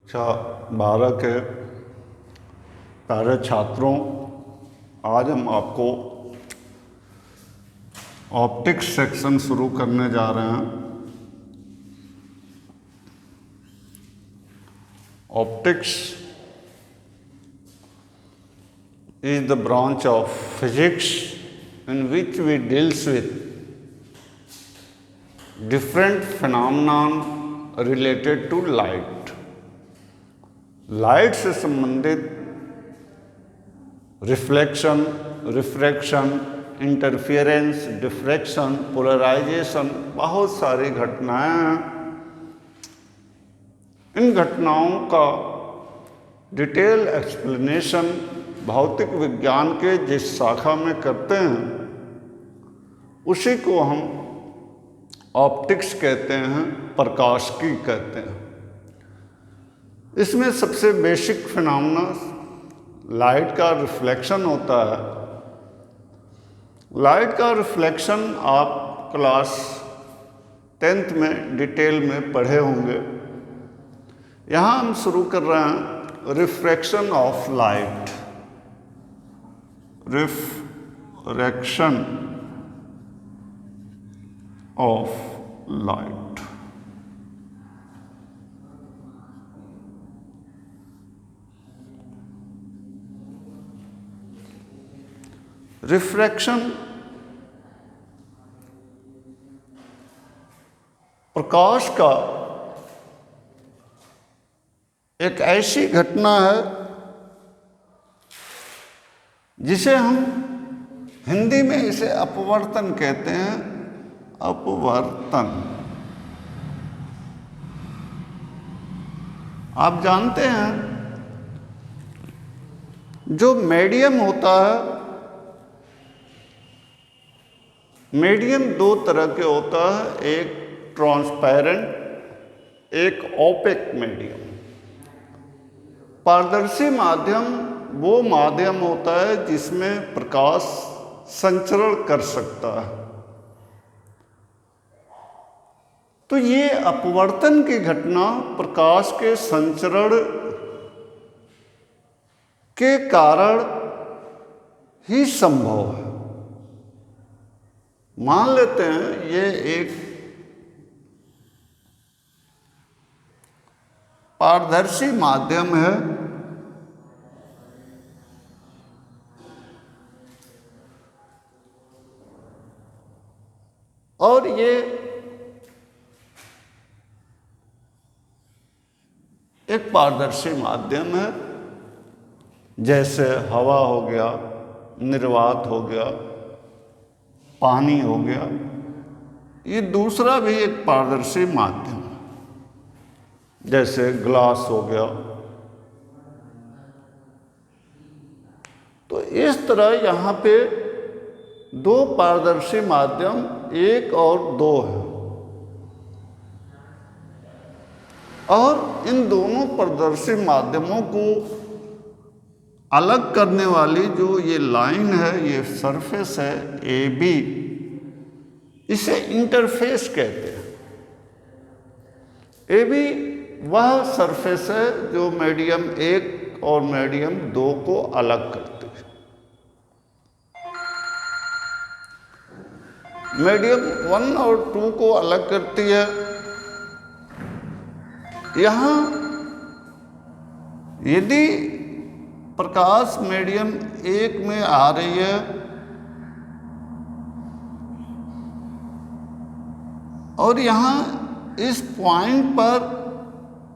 कक्षा 12 के प्यारे छात्रों, आज हम आपको ऑप्टिक्स सेक्शन शुरू करने जा रहे हैं। Optics is the branch of physics in which we deals with different phenomenon related to light. Light से संबंधित reflection, refraction, interference, diffraction, polarisation, बहुत सारी घटनाएं हैं। इन घटनाओं का डिटेल एक्सप्लेनेशन भौतिक विज्ञान के जिस शाखा में करते हैं उसी को हम ऑप्टिक्स कहते हैं, प्रकाशिकी कहते हैं। इसमें सबसे बेसिक फिनोमेना लाइट का रिफ्लेक्शन होता है। लाइट का रिफ्लेक्शन आप क्लास 10th में डिटेल में पढ़े होंगे। यहाँ हम शुरू कर रहे हैं refraction of light. Refraction of light. Refraction प्रकाश का एक ऐसी घटना है जिसे हम हिंदी में इसे अपवर्तन कहते हैं। अपवर्तन। आप जानते हैं जो मीडियम होता है, मीडियम दो तरह के होता है, एक ट्रांसपेरेंट, एक ओपेक मीडियम। पारदर्शी माध्यम वो माध्यम होता है जिसमें प्रकाश संचरण कर सकता है। तो ये अपवर्तन की घटना प्रकाश के संचरण के कारण ही संभव है। मान लेते हैं ये एक पारदर्शी माध्यम है और ये एक पारदर्शी माध्यम है, जैसे हवा हो गया, निर्वात हो गया, पानी हो गया। ये दूसरा भी एक पारदर्शी माध्यम है, जैसे ग्लास हो गया। तो इस तरह यहाँ पे दो पारदर्शी माध्यम, एक और दो है, और इन दोनों पारदर्शी माध्यमों को अलग करने वाली जो ये लाइन है, ये सरफेस है AB, इसे इंटरफेस कहते हैं। AB वह सरफेस है जो मीडियम 1 और मीडियम 2 को अलग करती है। मीडियम 1 और 2 को अलग करती है। यहाँ यदि प्रकाश मीडियम 1 में आ रही है और यहाँ इस पॉइंट पर,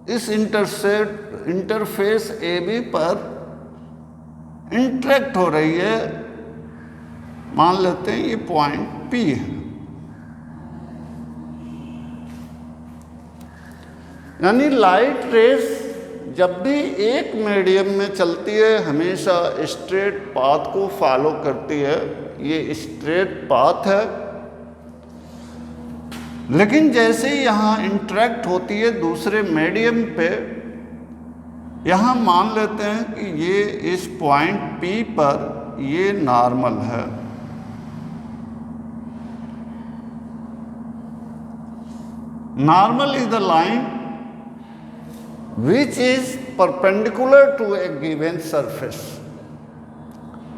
इस इंटरफेस AB पर इंटरेक्ट हो रही है, मान लेते हैं ये पॉइंट P है। यानी लाइट रेस जब भी एक मीडियम में चलती है हमेशा स्ट्रेट पाथ को फॉलो करती है। ये स्ट्रेट पाथ है, लेकिन जैसे ही यहाँ इंटरेक्ट होती है दूसरे मीडियम पे, यहाँ मान लेते हैं कि ये इस पॉइंट P पर ये नॉर्मल है। Normal is the line which is perpendicular to a given surface.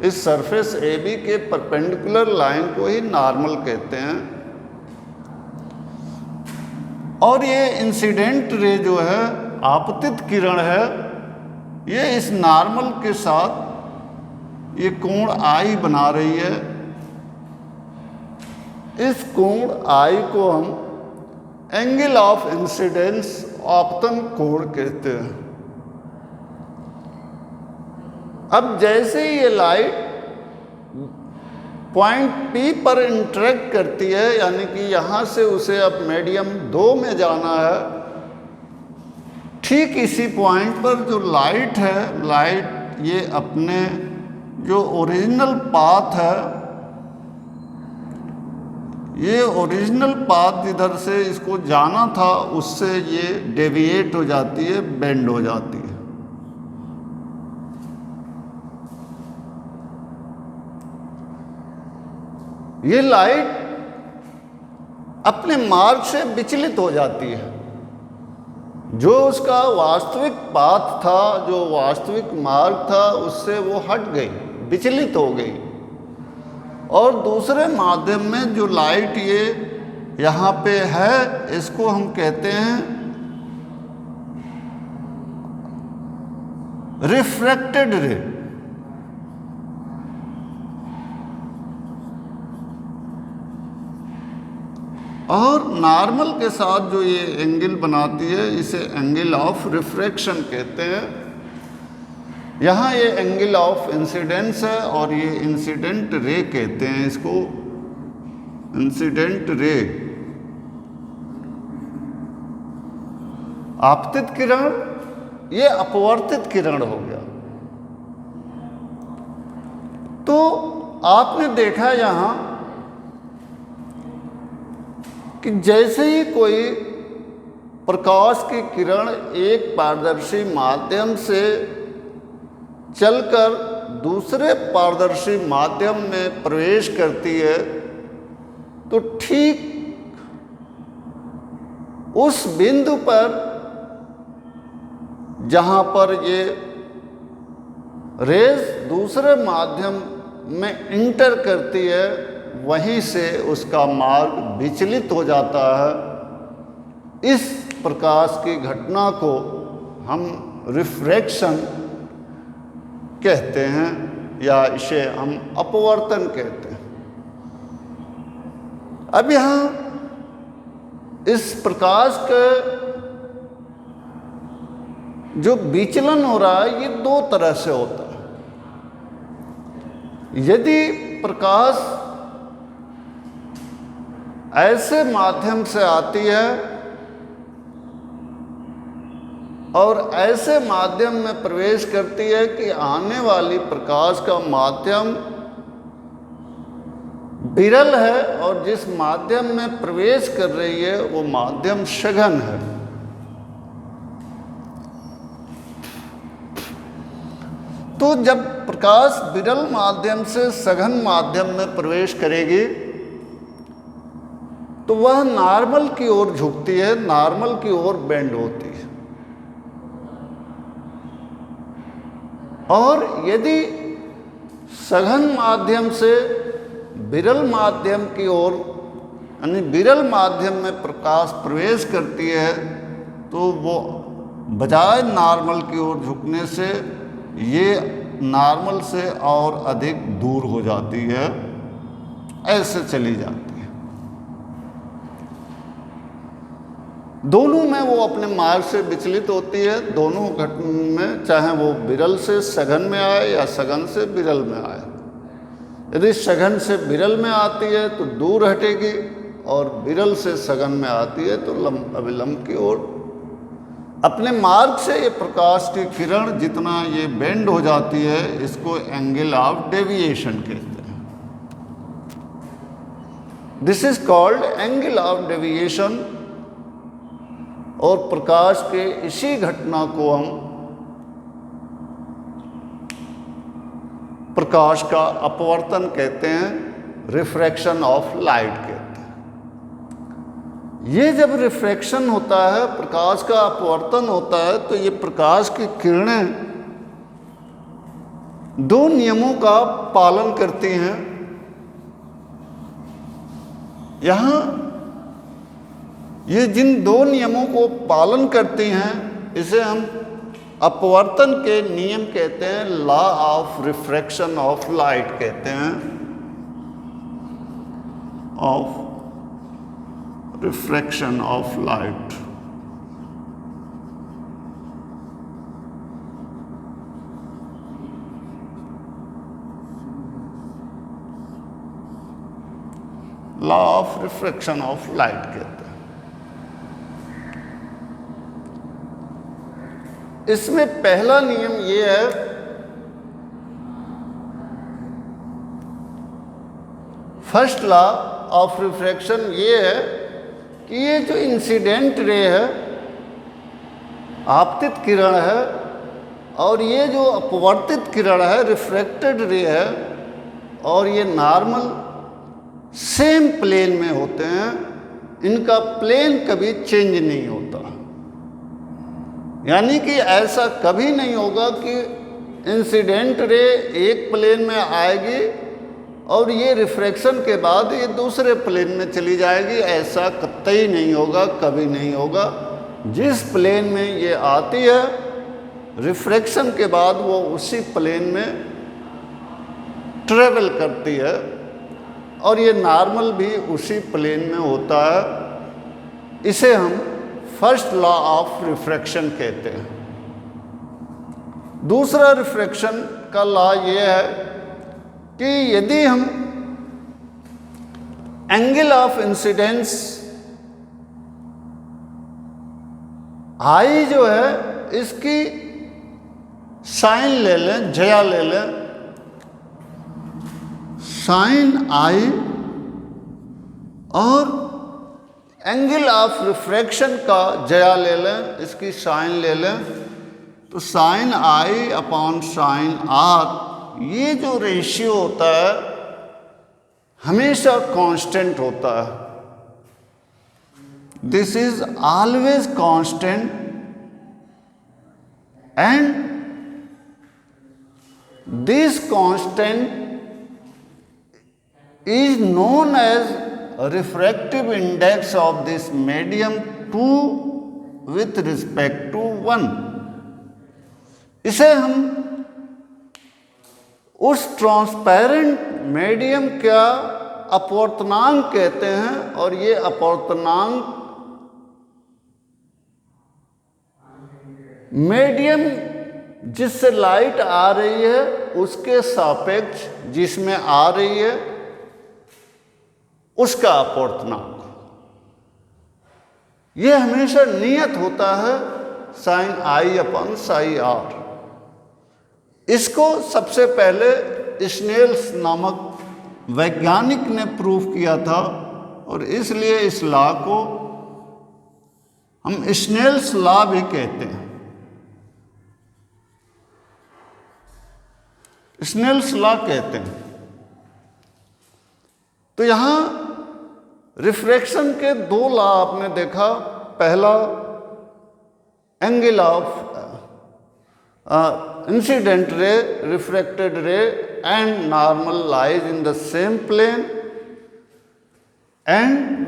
इस सरफेस ए बी के परपेंडिकुलर लाइन को ही नॉर्मल कहते हैं। और ये इंसिडेंट रे जो है, आपतित किरण है, ये इस नॉर्मल के साथ ये कोण आई बना रही है। इस कोण आई को हम एंगल ऑफ इंसिडेंस आपतन कोण कहते हैं। अब जैसे ही ये लाइट पॉइंट P पर इंटरेक्ट करती है, यानी कि यहाँ से उसे अब मीडियम 2 में जाना है, ठीक इसी पॉइंट पर जो लाइट है, लाइट ये अपने जो ओरिजिनल पाथ है, ये ओरिजिनल पाथ जिधर से इसको जाना था उससे ये डेविएट हो जाती है, बेंड हो जाती है। ये लाइट अपने मार्ग से विचलित हो जाती है। जो उसका वास्तविक पाथ था, जो वास्तविक मार्ग था, उससे वो हट गई, विचलित हो गई। और दूसरे माध्यम में जो लाइट ये यहाँ पे है, इसको हम कहते हैं रिफ्रैक्टेड रे। और नॉर्मल के साथ जो ये एंगल बनाती है, इसे एंगल ऑफ रिफ्रैक्शन कहते हैं। यहाँ ये एंगल ऑफ इंसिडेंस है और ये इंसिडेंट रे कहते हैं इसको, इंसिडेंट रे। आपतित किरण, ये अपवर्तित किरण हो गया। तो आपने देखा यहाँ कि जैसे ही कोई प्रकाश की किरण एक पारदर्शी माध्यम से चलकर दूसरे पारदर्शी माध्यम में प्रवेश करती है, तो ठीक उस बिंदु पर जहाँ पर ये रेज दूसरे माध्यम में इंटर करती है, वहीं से उसका मार्ग विचलित हो जाता है। इस प्रकाश की घटना को हम रिफ्रैक्शन कहते हैं, या इसे हम अपवर्तन कहते हैं। अब यहाँ इस प्रकाश के जो विचलन हो रहा है, ये 2 तरह से होता है। यदि प्रकाश ऐसे माध्यम से आती है और ऐसे माध्यम में प्रवेश करती है कि आने वाली प्रकाश का माध्यम विरल है, और जिस माध्यम में प्रवेश कर रही है वो माध्यम सघन है। तो जब प्रकाश विरल माध्यम से सघन माध्यम में प्रवेश करेगी, तो वह नॉर्मल की ओर झुकती है, नॉर्मल की ओर बेंड होती है। और यदि सघन माध्यम से विरल माध्यम की ओर, यानी विरल माध्यम में प्रकाश प्रवेश करती है, तो वो बजाय नॉर्मल की ओर झुकने से ये नॉर्मल से और अधिक दूर हो जाती है, ऐसे चली जाती है। दोनों में वो अपने मार्ग से विचलित होती है। दोनों घटना में, चाहे वो विरल से सघन में आए या सघन से विरल में आए, यदि सघन से विरल में आती है तो दूर हटेगी, और विरल से सघन में आती है तो अविलंब की ओर। अपने मार्ग से ये प्रकाश की किरण जितना ये बेंड हो जाती है, इसको एंगल ऑफ डेविएशन कहते हैं। This is called angle of deviation. और प्रकाश के इसी घटना को हम प्रकाश का अपवर्तन कहते हैं, रिफ्रैक्शन ऑफ लाइट कहते हैं। ये जब रिफ्रैक्शन होता है, प्रकाश का अपवर्तन होता है, तो ये प्रकाश की किरणें दो नियमों का पालन करती हैं। यहाँ ये जिन दो नियमों को पालन करती हैं, इसे हम अपवर्तन के नियम कहते हैं, law of refraction of light कहते हैं, of refraction of light. Law of refraction of light कहते हैं। इसमें पहला नियम ये है, फर्स्ट लॉ ऑफ रिफ्रैक्शन ये है कि ये जो इंसिडेंट रे है, आपतित किरण है, और ये जो अपवर्तित किरण है, रिफ्रैक्टेड रे है, और ये नॉर्मल सेम प्लेन में होते हैं। इनका प्लेन कभी चेंज नहीं होता। यानी कि ऐसा कभी नहीं होगा कि इंसिडेंट रे एक प्लेन में आएगी और ये रिफ्रैक्शन के बाद ये दूसरे प्लेन में चली जाएगी। ऐसा कतई नहीं होगा, कभी नहीं होगा। जिस प्लेन में ये आती है, रिफ्रैक्शन के बाद वो उसी प्लेन में ट्रेवल करती है, और ये नॉर्मल भी उसी प्लेन में होता है। इसे हम फर्स्ट लॉ ऑफ रिफ्रैक्शन कहते हैं। दूसरा रिफ्रैक्शन का लॉ ये है कि यदि हम एंगल ऑफ इंसिडेंस आई जो है, इसकी साइन ले लें, जया ले लें, साइन आई, और एंगल ऑफ रिफ्रैक्शन का जया ले लें, इसकी साइन ले लें, तो sine i upon sine r, ये जो रेशियो होता है हमेशा कांस्टेंट होता है। This is always constant, and this constant is known as refractive index of this medium 2 with respect to 1। इसे हम उस ट्रांसपेरेंट मीडियम का अपवर्तनांक कहते हैं, और ये अपवर्तनांक मीडियम जिससे लाइट आ रही है उसके सापेक्ष जिसमें आ रही है उसका अपवर्तनांक, ये हमेशा नियत होता है sine i upon sine r. इसको सबसे पहले स्नेल्स नामक वैज्ञानिक ने प्रूव किया था, और इसलिए इस लॉ को हम स्नेल्स लॉ भी कहते हैं। स्नेल्स लॉ कहते हैं। तो यहां रिफ्रैक्शन के दो लॉ आपने देखा। पहला angle of incident ray, refracted ray and normal lies in the same plane, and